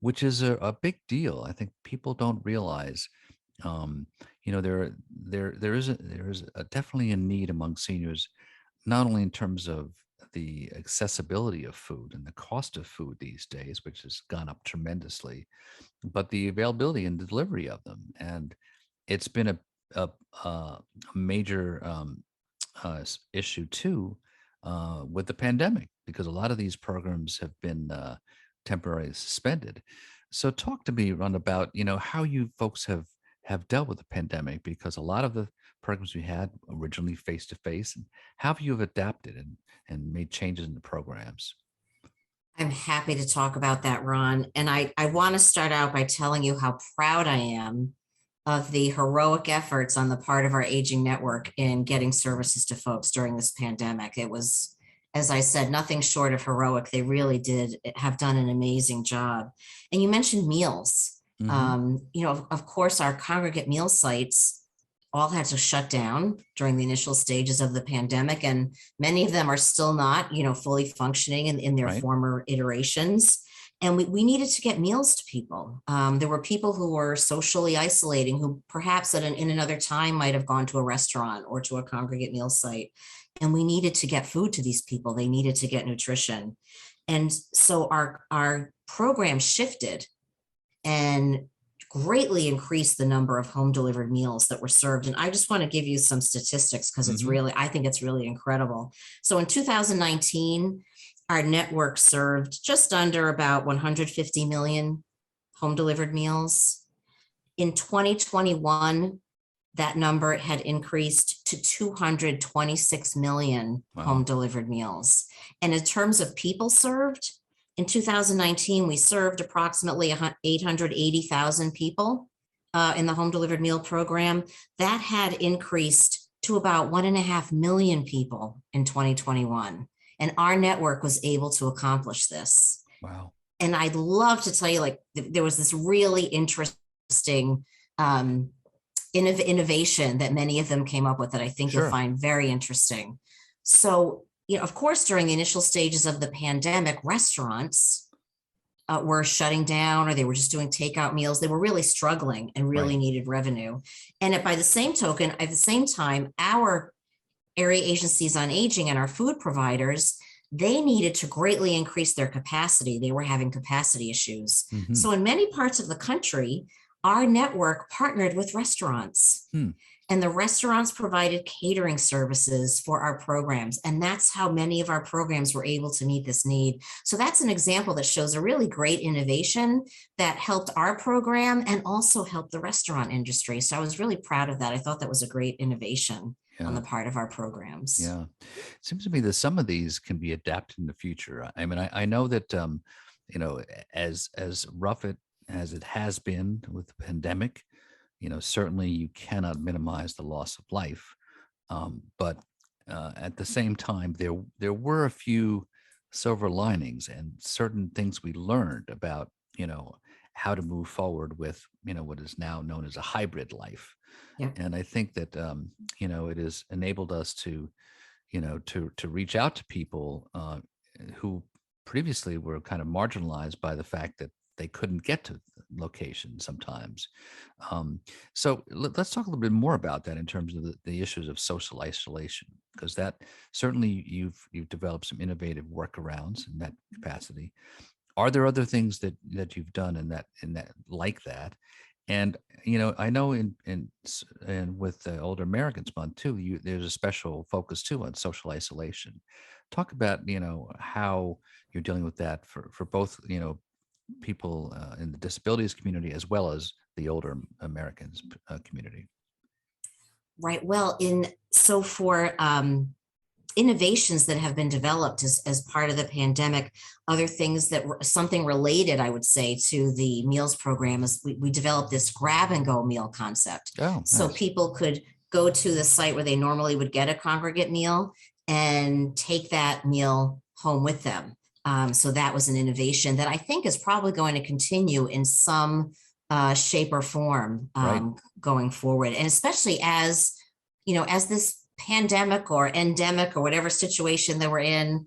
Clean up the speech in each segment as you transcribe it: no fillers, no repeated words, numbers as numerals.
which is a big deal. I think people don't realize, um, there is definitely a need among seniors, not only in terms of the accessibility of food and the cost of food these days, which has gone up tremendously, but the availability and delivery of them. And it's been a, a major issue too with the pandemic, because a lot of these programs have been temporarily suspended. So talk to me, Ron, about how you folks have dealt with the pandemic, because a lot of the programs we had originally face to face, and how have you adapted and made changes in the programs? I'm happy to talk about that, Ron. And I want to start out by telling you how proud I am of the heroic efforts on the part of our aging network in getting services to folks during this pandemic. It was, as I said, nothing short of heroic. They really did have done an amazing job. And you mentioned meals. Hmm. Of course, our congregate meal sites all had to shut down during the initial stages of the pandemic, and many of them are still not, fully functioning in their Right. former iterations. And we needed to get meals to people. There were people who were socially isolating, who perhaps in another time might have gone to a restaurant or to a congregate meal site. And we needed to get food to these people. They needed to get nutrition. And so our program shifted and greatly increased the number of home delivered meals that were served. And I just want to give you some statistics because Hmm. I think it's really incredible. So in 2019, our network served just under about 150 million home delivered meals. In 2021, that number had increased to 226 million home Wow. delivered meals. And in terms of people served, in 2019, we served approximately 880,000 people in the home delivered meal program. That had increased to about 1.5 million people in 2021. And our network was able to accomplish this. Wow. And I'd love to tell you, like, there was this really interesting um, innovation that many of them came up with that I think you'll Sure. find very interesting. So, of course, during the initial stages of the pandemic, restaurants were shutting down, or they were just doing takeout meals. They were really struggling and Right. really needed revenue. And by the same token, at the same time, our area agencies on aging and our food providers, they needed to greatly increase their capacity. They were having capacity issues. Hmm. So in many parts of the country, our network partnered with restaurants, Hmm. and the restaurants provided catering services for our programs. And that's how many of our programs were able to meet this need. So that's an example that shows a really great innovation that helped our program and also helped the restaurant industry. So I was really proud of that. I thought that was a great innovation on Yeah. the part of our programs. Yeah. It seems to me that some of these can be adapted in the future. I mean, I know that as rough as it has been with the pandemic, certainly you cannot minimize the loss of life. But at the same time, there were a few silver linings and certain things we learned about, how to move forward with, what is now known as a hybrid life. Yeah. And I think that it has enabled us to reach out to people who previously were kind of marginalized by the fact that they couldn't get to locations sometimes. Um, so let's talk a little bit more about that in terms of the issues of social isolation, because that certainly you've developed some innovative workarounds in that capacity. Are there other things that you've done in that like that? And I know and with the Older Americans Month too, there's a special focus too on social isolation. Talk about how you're dealing with that for both people in the disabilities community as well as the older Americans community. Right. Well, for innovations that have been developed as part of the pandemic, other things that were something related, I would say, to the meals program is we developed this grab and go meal concept. Oh, So nice. people could go to the site where they normally would get a congregate meal and take that meal home with them. So that was an innovation that I think is probably going to continue in some shape or form Right. going forward. And especially as this pandemic or endemic or whatever situation that we're in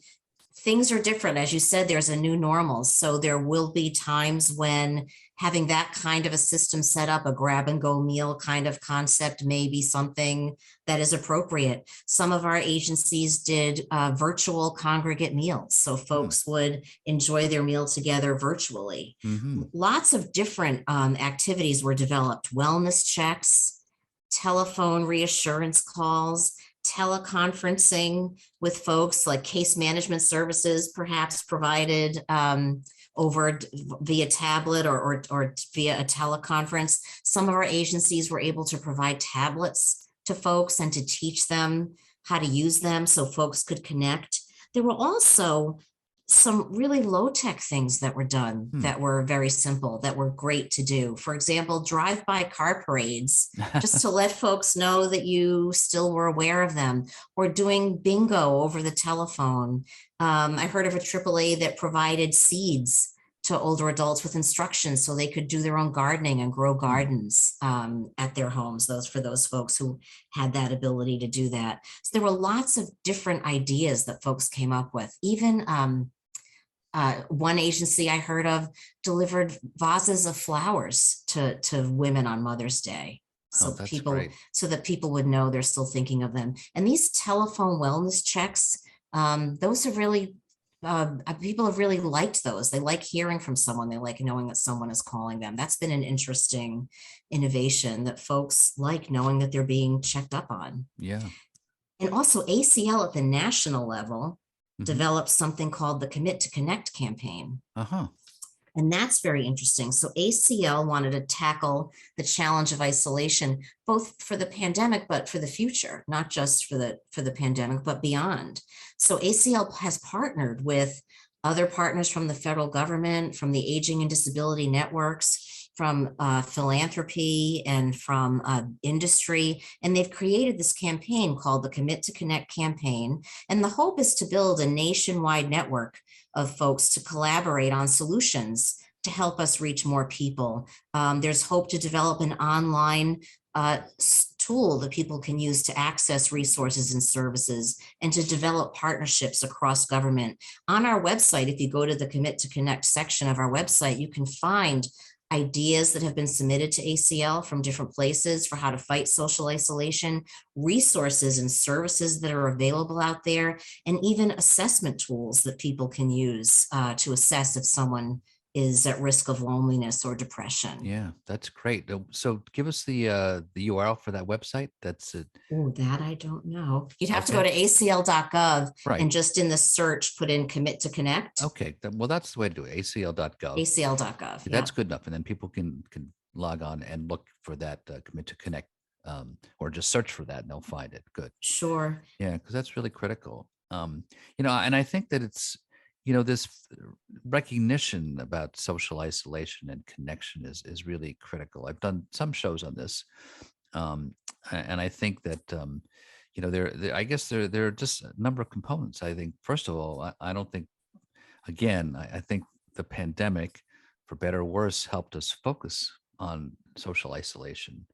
things are different. As you said, there's a new normal. So there will be times when having that kind of a system set up, a grab and go meal kind of concept, may be something that is appropriate. Some of our agencies did virtual congregate meals. So Hmm. folks would enjoy their meal together virtually. Hmm. Lots of different activities were developed: wellness checks, telephone reassurance calls, teleconferencing with folks, like case management services perhaps provided over via tablet or via a teleconference. Some of our agencies were able to provide tablets to folks and to teach them how to use them so folks could connect. There were also some really low-tech things that were done Hmm. that were very simple, that were great to do. For example, drive-by car parades, just to let folks know that you still were aware of them, or doing bingo over the telephone. I heard of a AAA that provided seeds to older adults with instructions so they could do their own gardening and grow Hmm. gardens at their homes, those for those folks who had that ability to do that. So there were lots of different ideas that folks came up with. Even one agency I heard of delivered vases of flowers to women on Mother's Day. Oh, So that's people, great. so that people would know they're still thinking of them. And these telephone wellness checks, those have really, people have really liked those. They like hearing from someone. They like knowing that someone is calling them. That's been an interesting innovation, that folks like knowing that they're being checked up on. Yeah. And also ACL at the national level Hmm. developed something called the Commit to Connect campaign. Uh-huh. And that's very interesting. So ACL wanted to tackle the challenge of isolation, both for the pandemic, but for the future, not just for the pandemic, but beyond. So ACL has partnered with other partners from the federal government, from the aging and disability networks, from philanthropy, and from industry. And they've created this campaign called the Commit to Connect campaign. And the hope is to build a nationwide network of folks to collaborate on solutions to help us reach more people. There's hope to develop an online tool that people can use to access resources and services, and to develop partnerships across government. On our website, if you go to the Commit to Connect section of our website, you can find ideas that have been submitted to ACL from different places for how to fight social isolation, resources and services that are available out there, and even assessment tools that people can use to assess if someone is at risk of loneliness or depression. Yeah, that's great. So give us the URL for that website. That's it. Oh, that I don't know. You'd have to go Okay. to acl.gov Right. and just in the search put in Commit to Connect. Okay. Well, that's the way to do it. ACL.gov. acl.gov. That's Yeah, good enough, and then people can log on and look for that commit to connect, or just search for that, and they'll find it. Good. sure. Yeah, because that's really critical. And I think that it's, this recognition about social isolation and connection is really critical. I've done some shows on this, and I think that I guess there are just a number of components. I think first of all, I don't think again, I think the pandemic, for better or worse, helped us focus on social isolation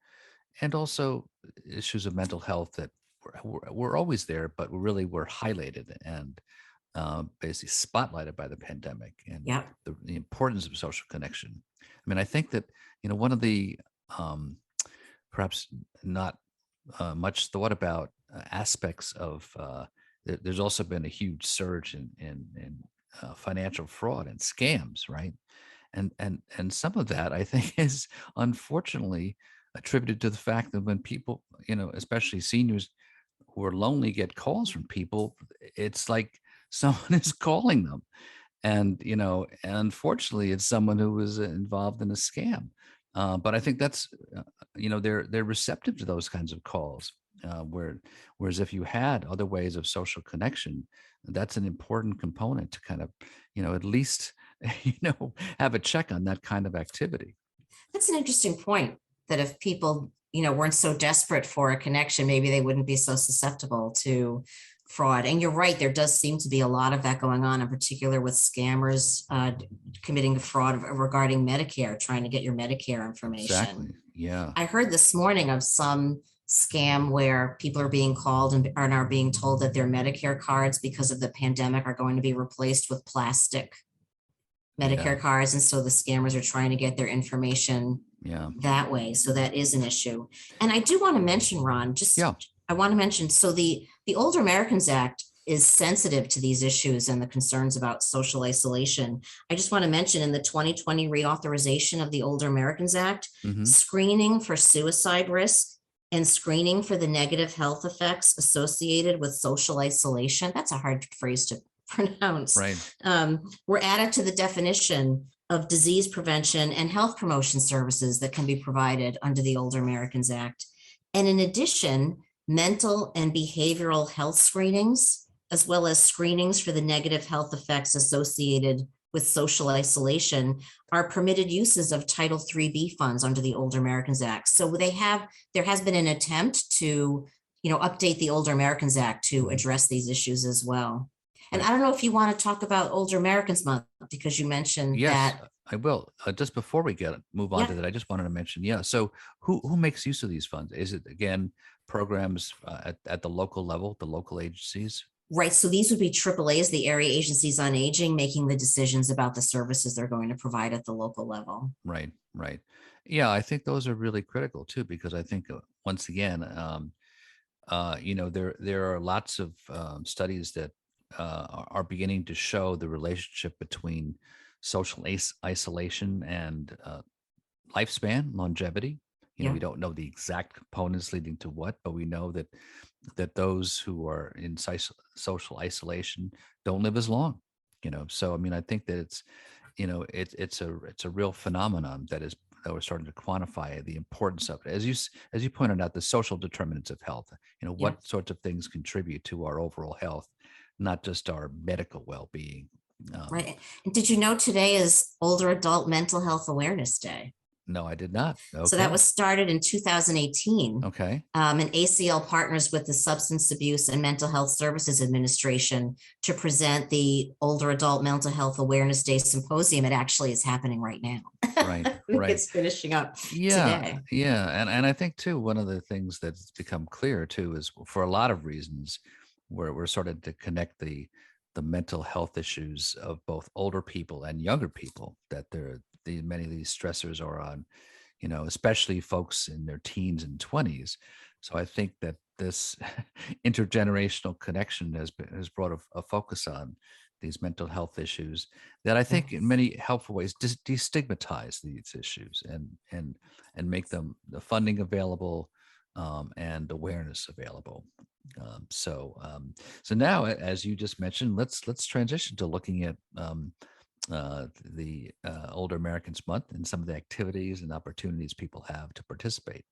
and also issues of mental health that were always there, but really were highlighted and basically spotlighted by the pandemic and Yep. the importance of social connection. I mean, I think that one of the um, perhaps not much thought about aspects of there's also been a huge surge in financial fraud and scams, right? And some of that I think is unfortunately attributed to the fact that when people, especially seniors who are lonely, get calls from people, it's like someone is calling them, and unfortunately it's someone who was involved in a scam. But I think that's they're receptive to those kinds of calls, whereas if you had other ways of social connection, that's an important component to kind of at least have a check on that kind of activity. That's an interesting point, that if people, weren't so desperate for a connection, maybe they wouldn't be so susceptible to fraud. And you're right, there does seem to be a lot of that going on, in particular with scammers committing fraud regarding Medicare, trying to get your Medicare information. Exactly. Yeah. I heard this morning of some scam where people are being called and are being told that their Medicare cards, because of the pandemic, are going to be replaced with plastic Yeah. Medicare cards. And so the scammers are trying to get their information Yeah. that way. So that is an issue. And I do want to mention, Ron, Yeah. I want to mention, so the Older Americans Act is sensitive to these issues and the concerns about social isolation. I just want to mention in the 2020 reauthorization of the Older Americans Act, Hmm. screening for suicide risk and screening for the negative health effects associated with social isolation. That's a hard phrase to pronounce. Right. Were added to the definition of disease prevention and health promotion services that can be provided under the Older Americans Act. And in addition, mental and behavioral health screenings, as well as screenings for the negative health effects associated with social isolation, are permitted uses of Title IIIB funds under the Older Americans Act. So there has been an attempt to, update the Older Americans Act to address these issues as well. And Right. I don't know if you want to talk about Older Americans Month, because you mentioned Yes, that. I will. Just before we move on Yeah, to that, I just wanted to mention, yeah. So who makes use of these funds? Is it again programs at the local level, the local agencies? right. So these would be AAAs, the area agencies on aging, making the decisions about the services they're going to provide at the local level. Right, right. Yeah, I think those are really critical too, because I think once again, there are lots of studies that are beginning to show the relationship between social isolation and lifespan, longevity. Yeah. We don't know the exact components leading to what, but we know that those who are in social isolation don't live as long. So I mean, I think that it's a real phenomenon that we're starting to quantify the importance of it. As you pointed out, the social determinants of health. Yeah. What sorts of things contribute to our overall health, not just our medical well-being. Um, Right. And did you know today is Older Adult Mental Health Awareness Day? no, I did not. So that Okay. was started in 2018. Okay. And ACL partners with the Substance Abuse and Mental Health Services Administration to present the Older Adult Mental Health Awareness Day Symposium. It actually is happening right now. Right. I think Right. it's finishing up Yeah, today. yeah, and I think too one of the things that's become clear too is for a lot of reasons where we're starting to connect the mental health issues of both older people and younger people, that many of these stressors are on, especially folks in their teens and 20s. So I think that this intergenerational connection has brought a focus on these mental health issues that I think in many helpful ways destigmatize these issues and make them the funding available, and awareness available. So now, as you just mentioned, let's transition to looking at the Older Americans Month and some of the activities and opportunities people have to participate.